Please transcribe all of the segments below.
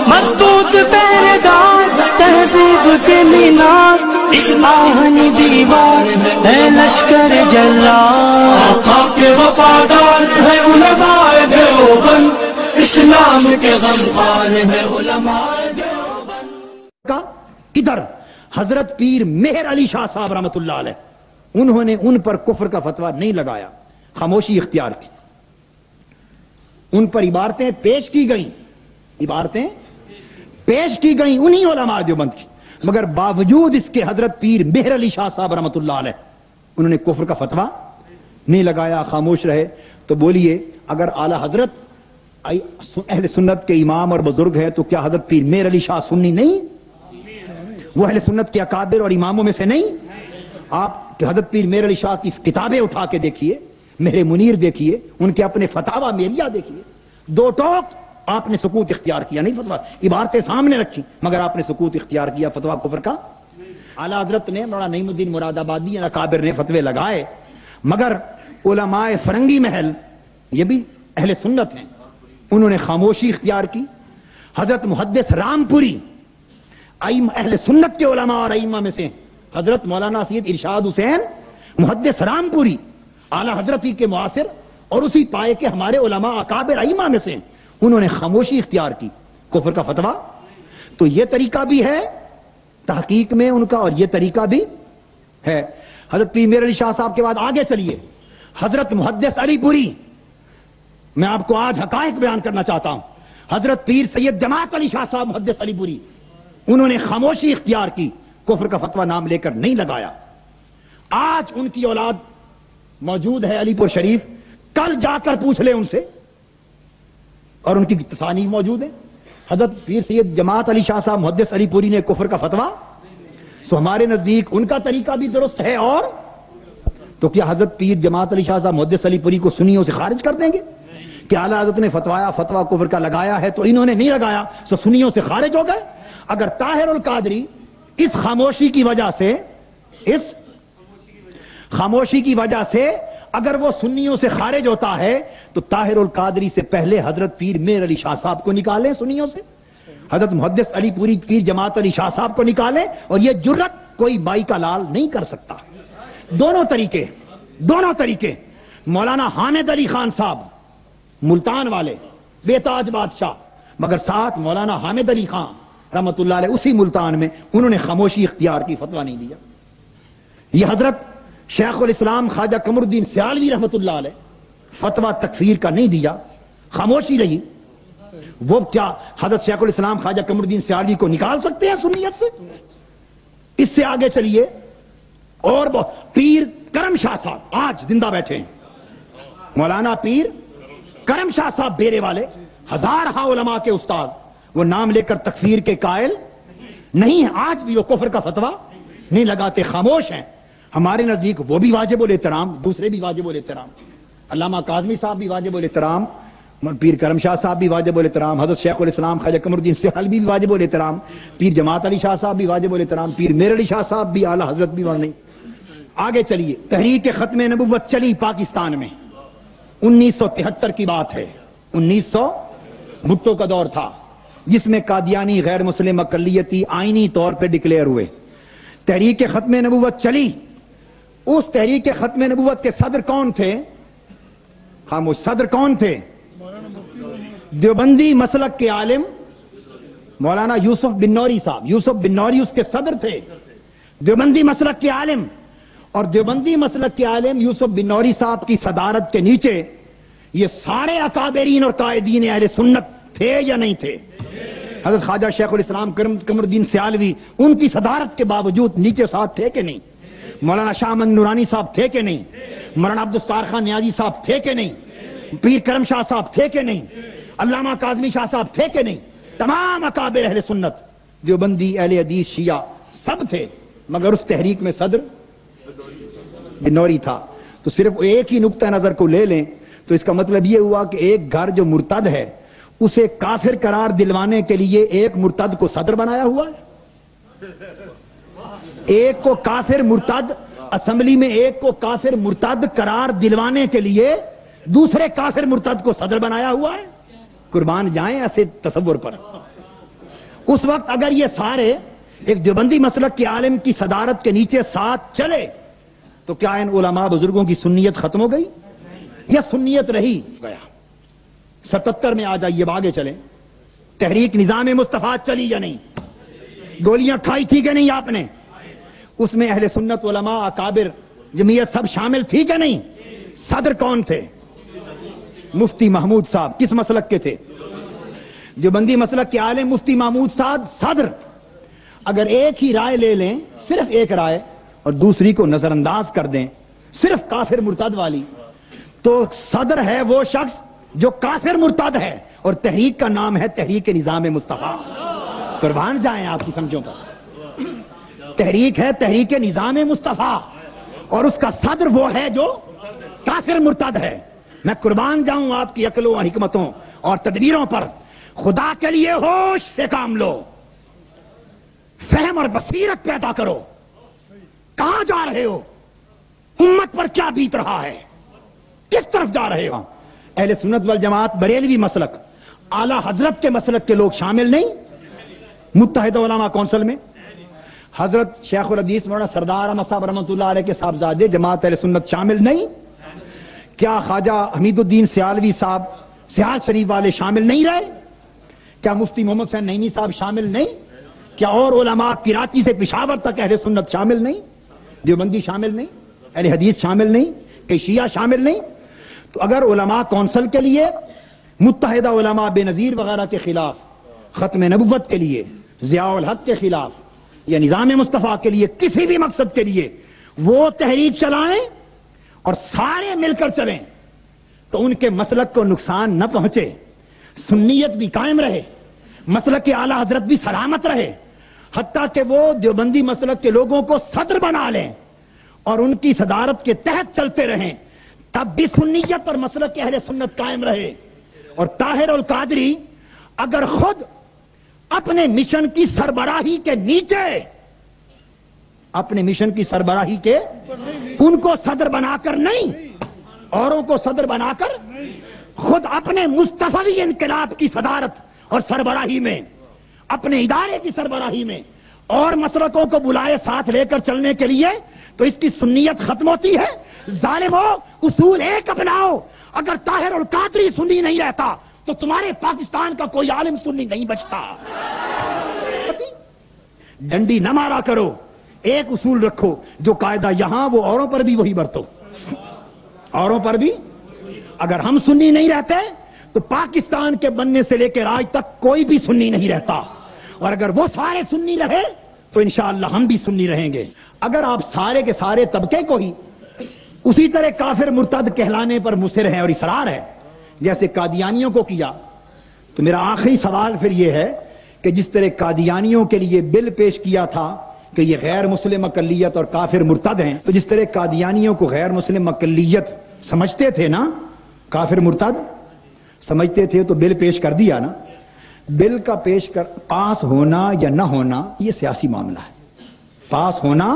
مضبوط پہرےدار تہذیب کے مینار، اس آہنی دیوار ہے لشکر جلال، آقا کے وفادار ہے علماء دیوبند، اسلام کے غمخوار ہے علماء دیوبند۔ کا ادھر حضرت پیر مہر علی شاہ صاحب رحمۃ اللہ علیہ، انہوں نے ان پر کفر کا فتویٰ نہیں لگایا، خاموشی اختیار کی، ان پر عبارتیں پیش کی گئیں، عبارتیں پیش کی گئیں انہی علماء دیوبند کی، مگر باوجود اس کے حضرت پیر مہر علی شاہ صاحب رحمۃ اللہ علیہ انہوں نے کفر کا فتویٰ نہیں لگایا، خاموش رہے۔ تو بولیے اگر اعلی حضرت اہل سنت کے امام اور بزرگ ہے تو کیا حضرت پیر مہر علی شاہ سنی نہیں؟ وہ اہل سنت کے اکابر اور اماموں میں سے نہیں؟ آپ حضرت پیر مہر علی شاہ کی کتابیں اٹھا کے دیکھیے، مہر منیر دیکھیے، ان کے اپنے فتاوی میریہ دیکھیے، دو ٹوک آپ نے سکوت اختیار کیا، نہیں فتویٰ، عبارتیں سامنے رکھی مگر آپ نے سکوت اختیار کیا فتویٰ کفر کا۔ اعلی حضرت نے مولانا نعیم الدین مراد آبادی اور اکابر نے فتوے لگائے، مگر علماء فرنگی محل یہ بھی اہل سنت ہیں، انہوں نے خاموشی اختیار کی۔ حضرت محدث رامپوری اہل سنت کے علماء اور ائمہ میں سے حضرت مولانا سید ارشاد حسین محدث رامپوری اعلی حضرت ہی کے معاصر اور اسی پائے کے ہمارے علماء اکابر ائمہ میں سے، انہوں نے خاموشی اختیار کی کفر کا فتویٰ۔ تو یہ طریقہ بھی ہے تحقیق میں ان کا اور یہ طریقہ بھی ہے۔ حضرت پیر مہر علی شاہ صاحب کے بعد آگے چلیے، حضرت محدث علی پوری، میں آپ کو آج حقائق بیان کرنا چاہتا ہوں، حضرت پیر سید جماعت علی شاہ صاحب محدث علی پوری، انہوں نے خاموشی اختیار کی، کفر کا فتویٰ نام لے کر نہیں لگایا۔ آج ان کی اولاد موجود ہے علی پور شریف، کل جا کر پوچھ لیں ان سے، اور ان کی تصانیف موجود ہیں۔ حضرت پیر سید جماعت علی شاہ صاحب محدث علی پوری نے کفر کا فتویٰ، تو ہمارے نزدیک ان کا طریقہ بھی درست ہے، اور تو کیا حضرت پیر جماعت علی شاہ صاحب محدث علی پوری کو سنیوں سے خارج کر دیں گے؟ کہ اعلی حضرت نے فتویٰ کفر کا لگایا ہے تو انہوں نے نہیں لگایا تو سنیوں سے خارج ہو گئے؟ اگر طاہر القادری اس خاموشی کی وجہ سے اگر وہ سنیوں سے خارج ہوتا ہے تو طاہر القادری سے پہلے حضرت پیر مہر علی شاہ صاحب کو نکالیں سنیوں سے، حضرت محدث علی پوری پیر جماعت علی شاہ صاحب کو نکالیں، اور یہ جرت کوئی بائی کا لال نہیں کر سکتا۔ دونوں طریقے مولانا حامد علی خان صاحب ملتان والے بے تاج بادشاہ، مگر ساتھ مولانا حامد علی خان رحمت اللہ علیہ اسی ملتان میں، انہوں نے خاموشی اختیار کی، فتویٰ نہیں دیا۔ یہ حضرت شیخ الاسلام خواجہ قمر الدین سیالوی رحمت اللہ علیہ فتویٰ تکفیر کا نہیں دیا، خاموشی رہی۔ وہ کیا حضرت شیخ الاسلام خواجہ قمر الدین سیالوی کو نکال سکتے ہیں سنیت سے؟ اس سے آگے چلیے، اور پیر کرم شاہ صاحب آج زندہ بیٹھے ہیں، مولانا پیر کرم شاہ صاحب بیرے والے، ہزارہ علماء کے استاد، وہ نام لے کر تکفیر کے قائل نہیں ہیں، آج بھی وہ کفر کا فتویٰ نہیں لگاتے، خاموش ہیں۔ ہمارے نزدیک وہ بھی واجب الاحترام، دوسرے بھی واجب الاحترام، علامہ کاظمی صاحب بھی واجب الاحترام، پیر کرم شاہ صاحب بھی واجب الاحترام، حضرت شیخ الاسلام خواجہ قمر الدین سیالوی بھی واجب الاحترام، پیر جماعت علی شاہ صاحب بھی واجب الاحترام، پیر مہر علی شاہ صاحب بھی، اعلی حضرت بھی نہیں۔ آگے چلیے، تحریک ختم نبوت چلی پاکستان میں 1973 کی بات ہے، 1900 بھٹو کا دور تھا، جس میں قادیانی غیر مسلم اقلیتی آئینی طور پہ ڈکلیئر ہوئے، تحریک ختم نبوت چلی۔ اس تحریک ختم نبوت کے صدر کون تھے؟ خاموش، صدر کون تھے؟ دیوبندی مسلک کے عالم مولانا یوسف بن نوری صاحب، یوسف بن نوری اس کے صدر تھے، دیوبندی مسلک کے عالم، اور دیوبندی مسلک کے عالم یوسف بن نوری صاحب کی صدارت کے نیچے یہ سارے اکابرین اور قائدین اہل سنت تھے یا نہیں تھے؟ حضرت خواجہ شیخ الاسلام قمر الدین سیالوی ان کی صدارت کے باوجود نیچے ساتھ تھے کہ نہیں؟ مولانا شاہ احمد نورانی صاحب تھے کہ نہیں؟ مولانا عبدالستار خان نیازی صاحب تھے کہ نہیں؟ پیر کرم شاہ صاحب تھے کہ نہیں؟ علامہ کاظمی شاہ صاحب تھے کہ نہیں؟ تمام اکابر اہل سنت، دیوبندی، اہل حدیث، شیعہ، سب تھے، مگر اس تحریک میں صدر بنوری تھا۔ تو صرف ایک ہی نقطہ نظر کو لے لیں تو اس کا مطلب یہ ہوا کہ ایک گھر جو مرتد ہے اسے کافر قرار دلوانے کے لیے ایک مرتد کو صدر بنایا ہوا ہے، ایک کو کافر مرتد، اسمبلی میں ایک کو کافر مرتد قرار دلوانے کے لیے دوسرے کافر مرتد کو صدر بنایا ہوا ہے۔ قربان جائیں ایسے تصور پر، اس وقت اگر یہ سارے ایک دیوبندی مسلک کے عالم کی صدارت کے نیچے ساتھ چلے تو کیا ان علماء بزرگوں کی سنیت ختم ہو گئی یا سنیت رہی؟ گیا 77 میں آ جائیے، آگے چلیں، تحریک نظام مصطفیٰ چلی یا نہیں؟ گولیاں کھائی تھی کہ نہیں آپ نے؟ اس میں اہل سنت علماء اکابر جمعیت سب شامل تھی کہ نہیں؟ صدر کون تھے؟ مفتی محمود صاحب۔ کس مسلک کے تھے؟ دیوبندی مسلک کے عالم مفتی محمود صاحب صدر۔ اگر ایک ہی رائے لے لیں، صرف ایک رائے، اور دوسری کو نظر انداز کر دیں، صرف کافر مرتد والی، تو صدر ہے وہ شخص جو کافر مرتد ہے، اور تحریک کا نام ہے تحریک نظام مصطفیٰ۔ قربان جائیں آپ کی سمجھوں پر، تحریک ہے تحریک نظام مصطفیٰ، اور اس کا صدر وہ ہے جو کافر مرتد ہے۔ میں قربان جاؤں آپ کی عقلوں اور حکمتوں اور تدبیروں پر۔ خدا کے لیے ہوش سے کام لو، فہم اور بصیرت پیدا کرو۔ کہاں جا رہے ہو؟ امت پر کیا بیت رہا ہے؟ کس طرف جا رہے ہو؟ اہل سنت والجماعت بریلوی مسلک، اعلی حضرت کے مسلک کے لوگ شامل نہیں متحدہ علماء کونسل میں؟ حضرت شیخ الحدیث مولانا سردار احمد صاحب رحمۃ اللہ علیہ کے صاحبزادے جماعت اہل سنت شامل نہیں؟ کیا خواجہ حمید الدین سیالوی صاحب سیال شریف والے شامل نہیں رہے؟ کیا مفتی محمد حسین نعیمی صاحب شامل نہیں؟ کیا اور علماء کراچی سے پشاور تک اہل سنت شامل نہیں؟ دیوبندی شامل نہیں؟ اہل حدیث شامل نہیں؟ کہ شیعہ شامل نہیں؟ تو اگر علماء کونسل کے لیے، متحدہ علماء بے نظیر وغیرہ کے خلاف، ختم نبوت کے لیے، ضیاء الحق کے خلاف، یا نظام مصطفیٰ کے لیے، کسی بھی مقصد کے لیے وہ تحریک چلائیں اور سارے مل کر چلیں، تو ان کے مسلک کو نقصان نہ پہنچے، سنیت بھی قائم رہے، مسلک کے اعلی حضرت بھی سلامت رہے، حتیٰ کہ وہ دیوبندی مسلک کے لوگوں کو صدر بنا لیں اور ان کی صدارت کے تحت چلتے رہیں، تب بھی سنیت اور مسلک کے اہل سنت قائم رہے۔ اور طاہر القادری اگر خود اپنے مشن کی سربراہی کے نیچے، اپنے مشن کی سربراہی کے، ان کو صدر بنا کر نہیں، اوروں کو صدر بنا کر، خود اپنے مصطفی انقلاب کی صدارت اور سربراہی میں، اپنے ادارے کی سربراہی میں، اور مسلکوں کو بلائے ساتھ لے کر چلنے کے لیے، تو اس کی سنیت ختم ہوتی ہے۔ ظالمو، اصول ایک اپناؤ۔ اگر طاہر القادری سنی نہیں رہتا تو تمہارے پاکستان کا کوئی عالم سنی نہیں بچتا۔ ڈنڈی نہ مارا کرو، ایک اصول رکھو، جو قاعدہ یہاں وہ اوروں پر بھی وہی برتو، اوروں پر بھی۔ اگر ہم سنی نہیں رہتے تو پاکستان کے بننے سے لے کے آج تک کوئی بھی سنی نہیں رہتا، اور اگر وہ سارے سنی رہے تو انشاءاللہ ہم بھی سنی رہیں گے۔ اگر آپ سارے کے سارے طبقے کو ہی اسی طرح کافر مرتد کہلانے پر مصر ہیں اور اصرار ہے جیسے قادیانیوں کو کیا، تو میرا آخری سوال پھر یہ ہے کہ جس طرح قادیانیوں کے لیے بل پیش کیا تھا کہ یہ غیر مسلم اقلیت اور کافر مرتد ہیں، تو جس طرح قادیانیوں کو غیر مسلم اقلیت سمجھتے تھے نا، کافر مرتد سمجھتے تھے، تو بل پیش کر دیا نا۔ بل کا پاس ہونا یا نہ ہونا یہ سیاسی معاملہ ہے، پاس ہونا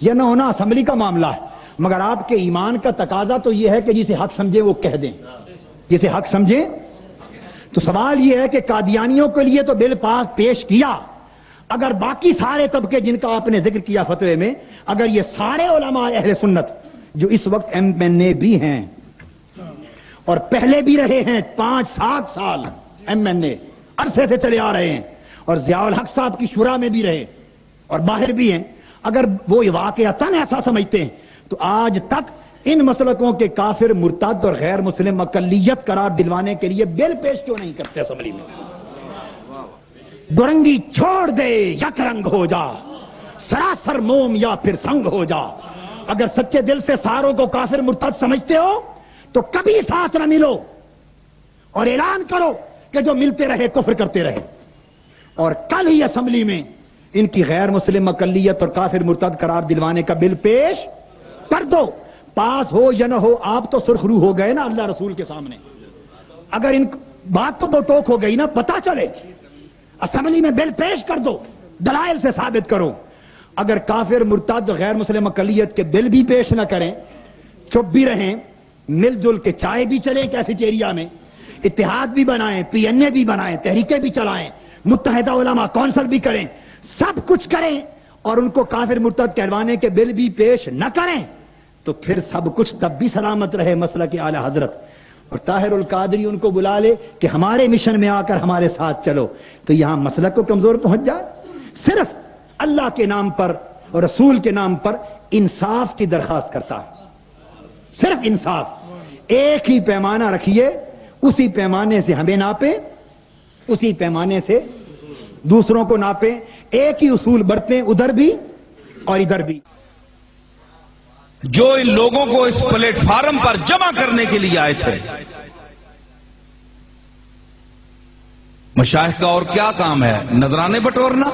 یا نہ ہونا اسمبلی کا معاملہ ہے، مگر آپ کے ایمان کا تقاضا تو یہ ہے کہ جسے حق سمجھے وہ کہہ دیں، جسے حق سمجھے۔ تو سوال یہ ہے کہ قادیانیوں کے لیے تو بل پاس پیش کیا، اگر باقی سارے طبقے جن کا آپ نے ذکر کیا فتوے میں، اگر یہ سارے علماء اہل سنت جو اس وقت MNA بھی ہیں اور پہلے بھی رہے ہیں 5-7 سال MNA عرصے سے چلے آ رہے ہیں، اور ضیاء الحق صاحب کی شورا میں بھی رہے اور باہر بھی ہیں، اگر وہ واقعتاً ایسا سمجھتے ہیں تو آج تک ان مسلکوں کے کافر مرتد اور غیر مسلم اقلیت قرار دلوانے کے لیے بل پیش کیوں نہیں کرتے اسمبلی میں؟ دورنگی چھوڑ دے یک رنگ ہو جا، سراسر موم یا پھر سنگ ہو جا۔ اگر سچے دل سے ساروں کو کافر مرتد سمجھتے ہو تو کبھی ساتھ نہ ملو اور اعلان کرو کہ جو ملتے رہے کفر کرتے رہے، اور کل ہی اسمبلی میں ان کی غیر مسلم اقلیت اور کافر مرتد قرار دلوانے کا بل پیش کر دو۔ پاس ہو یا نہ ہو، آپ تو سرخرو ہو گئے نا اللہ رسول کے سامنے۔ اگر ان بات تو ٹوک ہو گئی نا، پتا چلے، اسمبلی میں بل پیش کر دو، دلائل سے ثابت کرو۔ اگر کافر مرتد غیر مسلم اقلیت کے بل بھی پیش نہ کریں، چپ بھی رہیں، مل جل کے چائے بھی چلیں کیفیٹیریا میں، اتحاد بھی بنائیں، PNA بھی بنائیں، تحریکیں بھی چلائیں، متحدہ علماء کونسل بھی کریں، سب کچھ کریں اور ان کو کافر مرتد کہلوانے کے بل بھی پیش نہ کریں تو پھر سب کچھ تب بھی سلامت رہے مسلک اعلی حضرت. اور طاہر القادری ان کو بلا لے کہ ہمارے مشن میں آ کر ہمارے ساتھ چلو، تو یہاں مسلک کو کمزور پہنچ جائے. صرف اللہ کے نام پر اور رسول کے نام پر انصاف کی درخواست کرتا ہے، صرف انصاف. ایک ہی پیمانہ رکھیے، اسی پیمانے سے ہمیں ناپیں، اسی پیمانے سے دوسروں کو ناپیں، ایک ہی اصول برتیں ادھر بھی اور ادھر بھی. جو ان لوگوں کو اس پلیٹ فارم پر جمع کرنے کے لیے آئے تھے، مشائخ کا اور کیا کام ہے؟ نذرانے بٹورنا،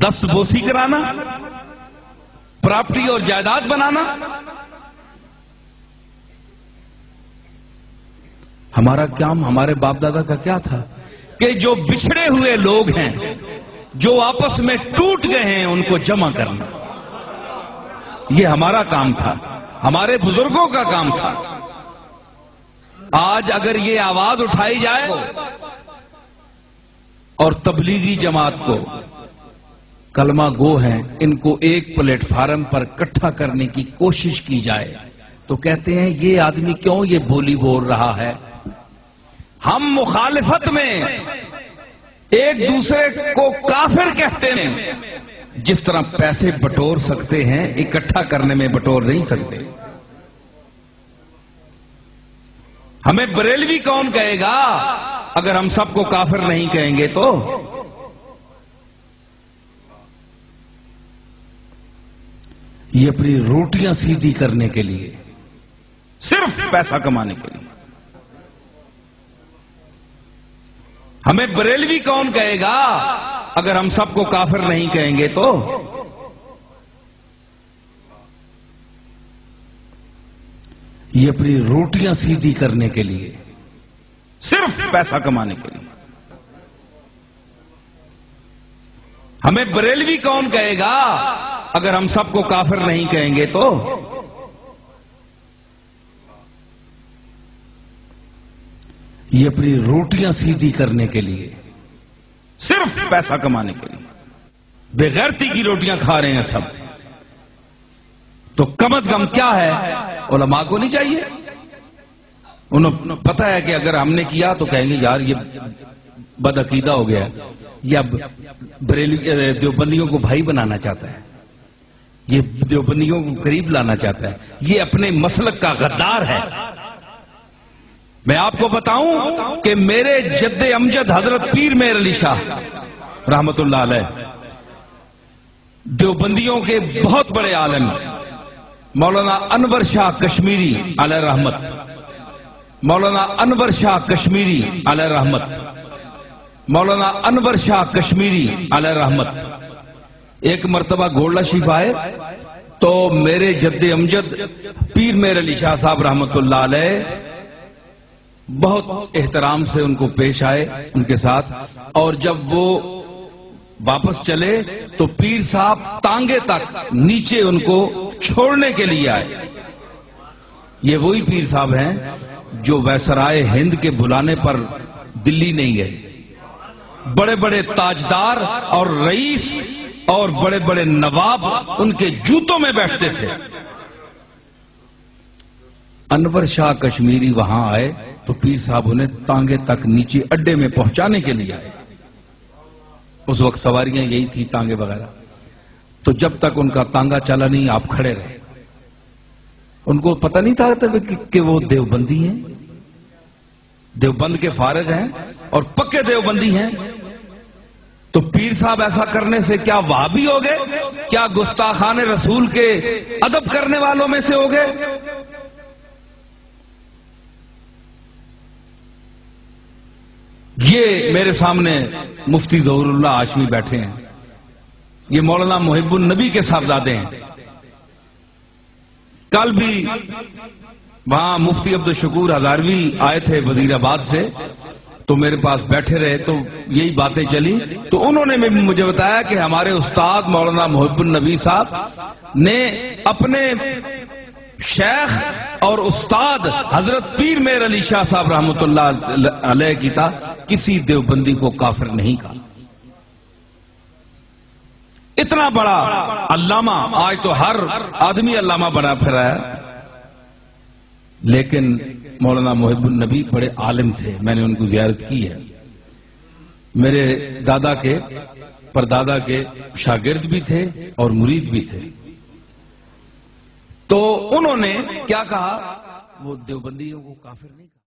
دست بوسی کرانا، پراپرٹی اور جائیداد بنانا. ہمارا کام، ہمارے باپ دادا کا کیا تھا کہ جو بچھڑے ہوئے لوگ ہیں، جو آپس میں ٹوٹ گئے ہیں، ان کو جمع کرنا. یہ ہمارا کام تھا، ہمارے بزرگوں کا کام تھا. آج اگر یہ آواز اٹھائی جائے اور تبلیغی جماعت کو، کلمہ گو ہیں، ان کو ایک پلیٹ فارم پر اکٹھا کرنے کی کوشش کی جائے تو کہتے ہیں یہ آدمی کیوں یہ بولی بول رہا ہے. ہم مخالفت میں ایک دوسرے کو کافر کہتے ہیں. جس طرح پیسے بٹور سکتے ہیں، اکٹھا کرنے میں بٹور نہیں سکتے. ہمیں بریلوی کون کہے گا اگر ہم سب کو کافر نہیں کہیں گے تو؟ یہ اپنی روٹیاں سیدھی کرنے کے لیے، صرف پیسہ کمانے کے لیے. ہمیں بریلوی کون کہے گا اگر ہم سب کو کافر نہیں کہیں گے تو؟ یہ اپنی روٹیاں سیدھی کرنے کے لیے، صرف پیسہ کمانے کے لیے. ہمیں بریلوی کون کہے گا اگر ہم سب کو کافر نہیں کہیں گے تو؟ یہ اپنی روٹیاں سیدھی کرنے کے لیے، صرف پیسہ کمانے کے لیے. بغیرتی کی روٹیاں کھا رہے ہیں سب. تو کم از کم کیا ہے؟ علماء کو نہیں چاہیے؟ انہیں پتہ ہے کہ اگر ہم نے کیا تو کہیں گے یار یہ بدعقیدہ ہو گیا، یہ اب دیوبندیوں کو بھائی بنانا چاہتا ہے، یہ دیوبندیوں کو قریب لانا چاہتا ہے، یہ اپنے مسلک کا غدار ہے. میں آپ کو بتاؤں کہ میرے جد امجد حضرت پیر مہر علی شاہ رحمت اللہ علیہ، دیوبندیوں کے بہت بڑے عالم مولانا انور شاہ کشمیری علیہ رحمت، مولانا انور شاہ کشمیری علیہ رحمت، مولانا انور شاہ کشمیری علیہ رحمت ایک مرتبہ گولڈا شریف آئے تو میرے جد امجد پیر مہر علی شاہ صاحب رحمت اللہ علیہ بہت احترام سے ان کو پیش آئے ان کے ساتھ. اور جب وہ واپس چلے تو پیر صاحب تانگے تک نیچے ان کو چھوڑنے کے لیے آئے. یہ وہی پیر صاحب ہیں جو ویسرائے ہند کے بلانے پر دلی نہیں گئے. بڑے بڑے تاجدار اور رئیس اور بڑے بڑے نواب ان کے جوتوں میں بیٹھتے تھے. انور شاہ کشمیری وہاں آئے تو پیر صاحب انہیں تانگے تک نیچے اڈے میں پہنچانے کے لیے آئے. اس وقت سواریاں یہی تھی تانگے وغیرہ. تو جب تک ان کا تانگا چلا نہیں آپ کھڑے رہے. ان کو پتہ نہیں تھا کہ وہ دیوبندی ہیں، دیوبند کے فارغ ہیں اور پکے دیوبندی ہیں. تو پیر صاحب ایسا کرنے سے کیا وہابی ہو گئے؟ کیا گستاخان رسول کے ادب کرنے والوں میں سے ہو گئے؟ یہ میرے سامنے مفتی ظہور اللہ ہاشمی بیٹھے ہیں، یہ مولانا محب النبی کے صاحبزادے ہیں. کل بھی وہاں مفتی عبد الشکور ہزاروی آئے تھے وزیر آباد سے، تو میرے پاس بیٹھے رہے تو یہی باتیں چلی. تو انہوں نے مجھے بتایا کہ ہمارے استاد مولانا محب النبی صاحب نے اپنے شیخ اور استاد حضرت پیر مہر علی شاہ صاحب رحمۃ اللہ علیہ کی تھا، کسی دیوبندی کو کافر نہیں کہا۔ اتنا بڑا علامہ، آج تو ہر آدمی علامہ بنا پھرا ہے، لیکن مولانا محب النبی بڑے عالم تھے، میں نے ان کو زیارت کی ہے، میرے دادا کے پردادا کے شاگرد بھی تھے اور مرید بھی تھے۔ تو انہوں نے کیا کہا، وہ دیوبندیوں کو کافر نہیں کہا۔